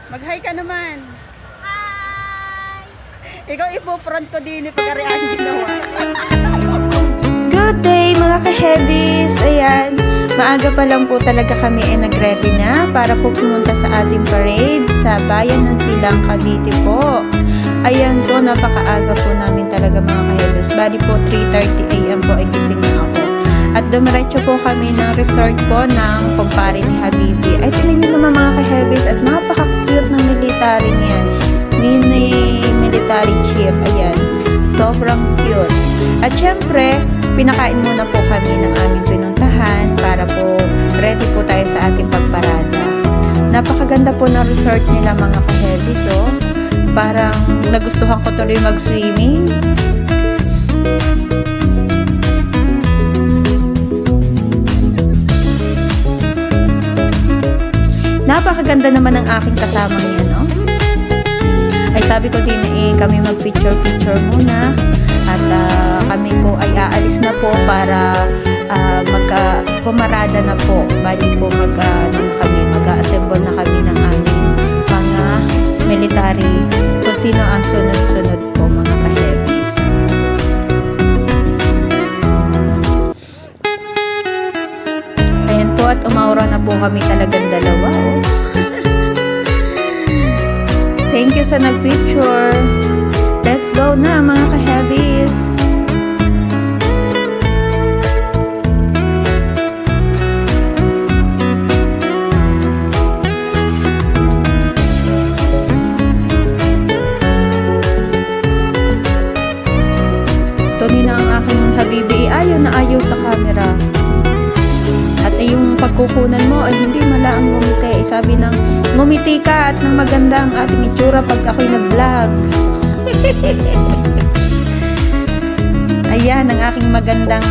Mag-hi ka naman. Hi! Ikaw ipo-front ko din pag-arian ginawa. Good day mga ka-heavies! Ayan, maaga pa lang po talaga kami ay nag-ready na para po pumunta sa ating parade sa Bayan ng Silang, Cavite po. Ayan po, napakaaga po namin talaga mga ka-heavies. Bali po 3:30 AM po ay gising na ako. At dumiretso po kami ng resort po ng kumpare ni Habibi. Ay tingnan nyo naman mga ka-heavies at napaka-cute ng military niyan. Mini military chief. Ayan, sobrang cute. At syempre, pinakain muna po kami ng aming pinuntahan para po ready po tayo sa ating pagparada. Napakaganda po ng resort nila mga ka-heavies, oh. Parang nagustuhan ko tuloy mag-swimming. Napakaganda naman ng aking kasama niya, no? Ay sabi ko din kami mag-picture muna at kami po ay aalis na po para pumarada na po. Bali po mag-assemble na kami ng aming mga military kung sino ang sunod-sunod po mga ka-heavies. Ayan po at umaura na po kami talagang dalawa, oh. Thank you sa nag-picture. Let's go na mga ka-heavies. Tuni na ang aking Habibi. Ayaw na ayaw sa camera. At yung pagkukunan mo ay hindi malaang ngumiti. Sabi ng ngumiti ka at nang maganda ang ating itsura pag ako'y nag-vlog. Ayan, ang aking magandang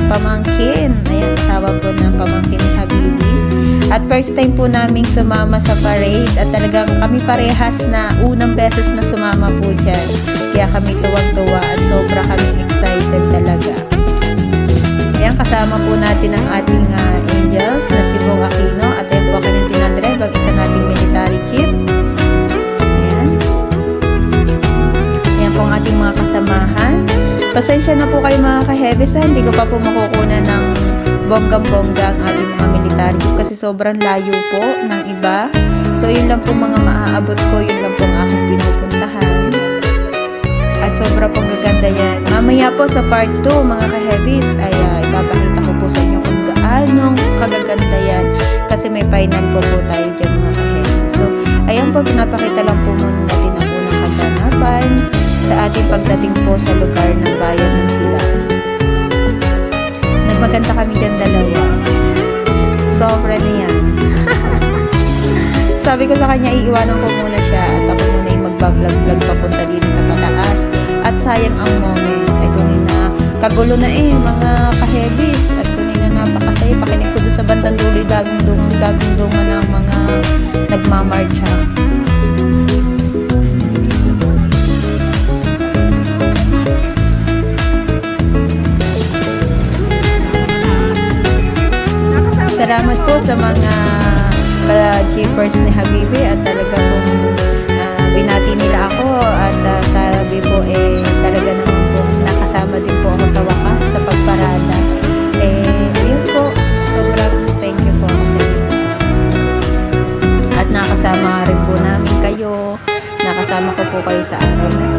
pamangkin. Ayan, asawa po ng pamangkin ni Habibi. At first time po naming sumama sa parade. At talagang kami parehas na unang beses na sumama po dyan. Kaya kami tuwang-tuwa at sobra kami excited talaga. Ayan, kasama po natin ang ating angels na si Bong Aquino. At ayan po ang kanyang tinadrive, ang isa nating military chief. Ayan. Ayan po ang ating mga kasamahan. Pasensya na po kayo mga ka-heavies, hindi ko pa po makukunan ng bonggang-bongga ang ating mga military chief kasi sobrang layo po ng iba. So yun lang po mga maaabot ko, yun lang po ang aking pinupuntahan. At sobra pong gaganda yan. Mamaya po sa part 2 mga ka-heavies ay ipapakita ko po sa inyo kung gaano kagaganda yan kasi may final po tayo dyan mga ka-heavies. So ayan po, pinapakita lang po muna natin ang unang kaganapan sa ating pagdating po sa lugar ng Bayan ng Silang. Nagmaganda kami dyan dalawa. Sobra na yan. Sabi ko sa kanya, iiwanan ko muna siya at ako muna yung magbablog-vlog papunta dito sa pataas. At sayang ang moment. Ay kunin na, kagulo na mga ka-heavies. At kunin na napakasaya. Pakinig ko doon sa bandang dulo, dagong-dungan ng mga nagmamarcha. Salamat po sa mga ka-jeepers ni Habibi at talaga pong binati nila ako at sabi po talaga naman po nakasama din po ako sa wakas sa pagparada. Yun po, sobrang thank you po ako sa inyo. At nakasama rin po namin kayo, nakasama ko po kayo sa araw na